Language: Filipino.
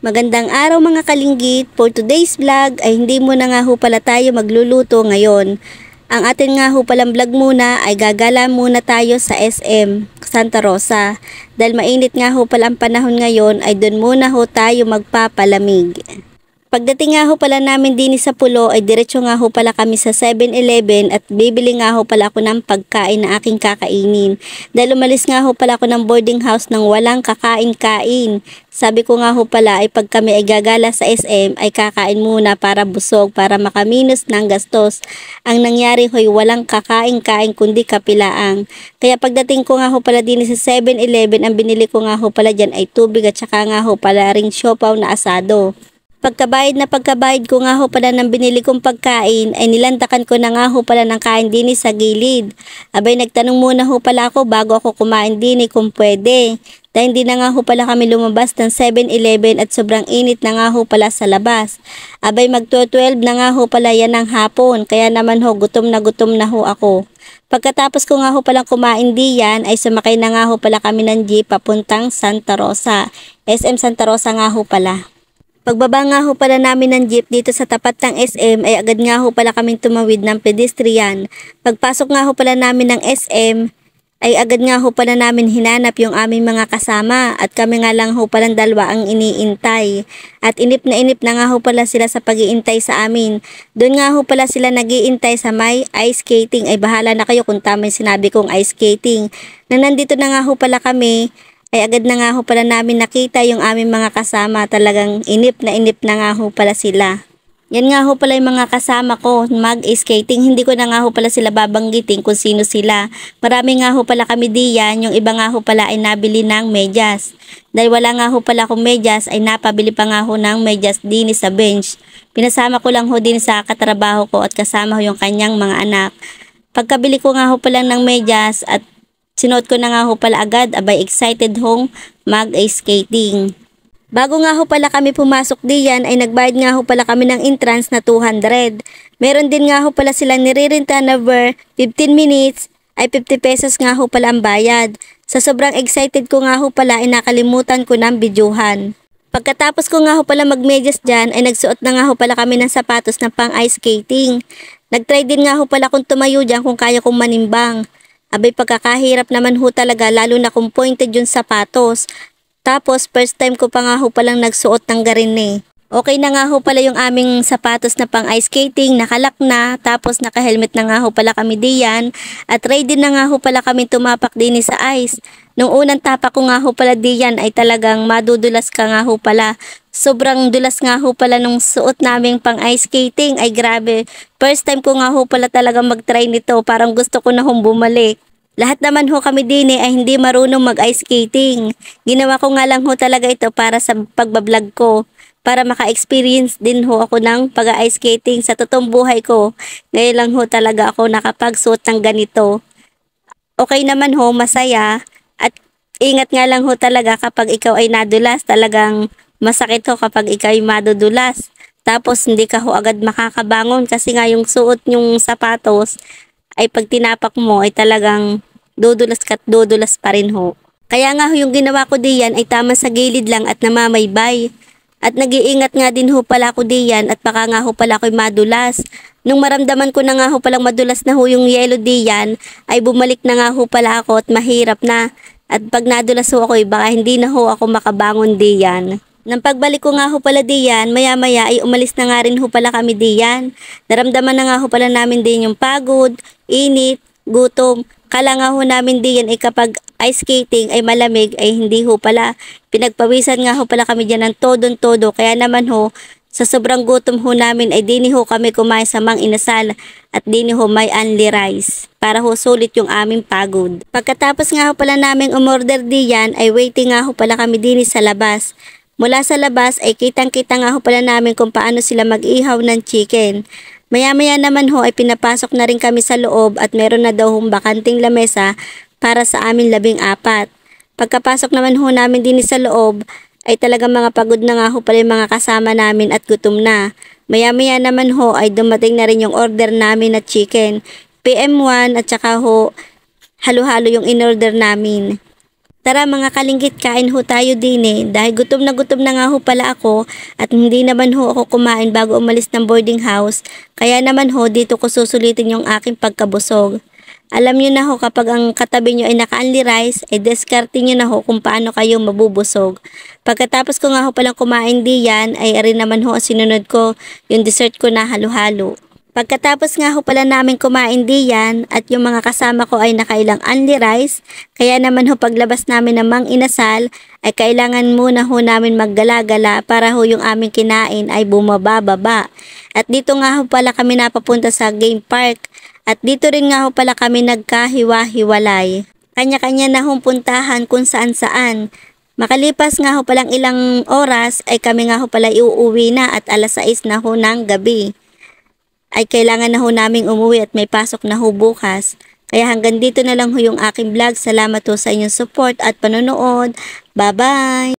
Magandang araw mga kalinggit. For today's vlog ay hindi muna nga ho pala tayo magluluto ngayon. Ang atin nga ho palang vlog muna ay gagala muna tayo sa SM Santa Rosa. Dahil mainit nga ho pala ang panahon ngayon ay doon muna ho tayo magpapalamig. Pagdating nga ho pala namin din sa Pulo ay diretso nga ho pala kami sa 7-Eleven at bibili nga ho pala ako ng pagkain na aking kakainin. Dahil umalis nga ho pala ako ng boarding house nang walang kakain-kain. Sabi ko nga ho pala ay pag kami ay gagala sa SM ay kakain muna para busog, para makaminos ng gastos. Ang nangyari ho'y walang kakain-kain kundi kapilaang. Kaya pagdating ko nga ho pala din sa 7-Eleven, ang binili ko nga ho pala dyan ay tubig at saka nga ho pala ring siopaw na asado. Pagkabayad ko nga ho pala ng binili kong pagkain ay nilantakan ko na nga ho pala ng kain din sa gilid. Abay nagtanong muna ho pala ako bago ako kumain din kung pwede. Dahil hindi na nga ho pala kami lumabas ng 7-Eleven at sobrang init na nga ho pala sa labas. Abay mag-12 na nga ho pala yan ng hapon, kaya naman ho gutom na ho ako. Pagkatapos ko nga ho palang kumain diyan ay sumakay na nga ho pala kami ng jeep papuntang Santa Rosa. SM Santa Rosa nga ho pala. Pagbaba nga ho pala namin ng jeep dito sa tapat ng SM ay agad nga ho pala kaming tumawid ng pedestrian. Pagpasok nga ho pala namin ng SM ay agad nga ho pala namin hinanap yung aming mga kasama at kami nga lang ho palang dalawa ang iniintay. At inip na nga ho pala sila sa pag-iintay sa amin. Doon nga ho pala sila nag-iintay sa may ice skating. Ay bahala na kayo kung tama yung sinabi kong ice skating. Nang nandito na nga ho pala kami ay agad na nga ho pala namin nakita yung aming mga kasama. Talagang inip na nga ho pala sila. Yan nga ho pala yung mga kasama ko mag-skating. Hindi ko na nga ho pala sila babanggitin kung sino sila. Marami nga ho pala kami diyan. Yung iba nga ho pala ay nabili ng medyas. Dahil wala nga ho pala akong medyas ay napabili pa nga ho ng medyas din sa bench. Pinasama ko lang ho din sa katrabaho ko at kasama ho yung kanyang mga anak. Pagkabili ko nga ho pala ng medyas at sinuot ko na nga ho pala agad, abay excited hong mag-skating. Bago nga ho pala kami pumasok diyan ay nagbayad nga ho pala kami ng entrance na 200. Meron din nga ho pala silang nirerenta na 15 minutes ay 50 pesos nga ho pala ang bayad. Sa sobrang excited ko nga ho pala ay nakalimutan ko ng bidyuhan. Pagkatapos ko nga ho pala magmedyas dyan ay nagsuot na nga ho pala kami ng sapatos na pang ice skating. Nagtry din nga ho pala kung tumayo dyan kung kaya kong manimbang. Abay pagkakahirap naman ho talaga lalo na kung pointed yung sapatos. Tapos first time ko pa nga ho palang nagsuot ng garine. Okay na nga ho pala yung aming sapatos na pang ice skating, nakalak na, tapos naka-helmet na nga ho pala kami diyan at ready na nga ho pala kami tumapak din sa ice. Nung unang tapak ko nga ho pala diyan ay talagang madudulas ka nga ho pala. Sobrang dulas nga ho pala nung suot naming pang ice skating, ay grabe. First time ko nga ho pala talaga mag-try nito, parang gusto ko na hong bumalik. Lahat naman ho kami din ay hindi marunong mag-ice skating. Ginawa ko nga lang ho talaga ito para sa pagbablog ko. Para maka-experience din ho ako ng pag-ice skating sa totoong buhay ko. Ngayon lang ho talaga ako nakapagsuot ng ganito. Okay naman ho, masaya. At ingat nga lang ho talaga kapag ikaw ay nadulas. Talagang masakit ho kapag ikaw ay madudulas. Tapos hindi ka ho agad makakabangon kasi nga yung suot yung sapatos ay pag tinapak mo ay talagang dudulas ka't dudulas pa rin ho. Kaya nga ho yung ginawa ko diyan ay tama sa gilid lang at namamaybay. At nag-iingat nga din ho pala ako diyan at baka nga ho pala ako'y madulas. Nung maramdaman ko na nga ho palang madulas na ho yung yelo diyan ay bumalik na nga ho pala ako at mahirap na. At pag nadulas ho ako baka hindi na ho ako makabangon diyan. Nang pagbalik ko nga ho pala diyan, maya-maya ay umalis na nga rin ho pala kami diyan. Naramdaman na nga ho pala namin din yung pagod, init, gutom. Kala nga ho namin diyan ay kapag ice skating ay malamig ay hindi ho pala. Pinagpawisan nga ho pala kami diyan ng todong-todo. Kaya naman ho, sa sobrang gutom ho namin ay dini ho kami kumain sa Mang Inasal at dini ho may only rice para ho sulit yung aming pagod. Pagkatapos nga ho pala namin umorder diyan ay waiting nga ho pala kami dini sa labas. Mula sa labas ay kitang-kita nga ho pala namin kung paano sila mag-ihaw ng chicken. Maya-maya naman ho ay pinapasok na rin kami sa loob at meron na daw hong bakanting lamesa para sa amin 14. Pagkapasok naman ho namin din sa loob ay talagang mga pagod na nga ho pala yung mga kasama namin at gutom na. Maya-maya naman ho ay dumating na rin yung order namin na chicken. PM1 at saka ho halo-halo yung in-order namin. Tara mga kalinggit, kain ho tayo din dahil gutom na nga ho pala ako at hindi naman ho ako kumain bago umalis ng boarding house. Kaya naman ho dito ko susulitin yung aking pagkabusog. Alam nyo na ho kapag ang katabi nyo ay naka-only rice, ay diskarte nyo na ho kung paano kayo mabubusog. Pagkatapos ko nga ho palang kumain diyan, ay rin naman ho sinunod ko yung dessert ko na halo-halo. Pagkatapos nga ho pala namin kumain diyan at yung mga kasama ko ay nakailang only rice, kaya naman ho paglabas namin ng Mang Inasal ay kailangan muna ho namin maggala-gala para ho yung aming kinain ay bumababa. At dito nga ho pala kami napapunta sa game park at dito rin nga ho pala kami nagkahiwa-hiwalay. Kanya-kanya na hong puntahan kung saan-saan. Makalipas nga ho palang ilang oras ay kami nga ho pala iuuwi na at alas 6 na ho ng gabi. Ay kailangan na ho naming umuwi at may pasok na ho bukas. Kaya hanggang dito na lang ho yung aking vlog. Salamat ho sa inyong support at panonood. Bye-bye!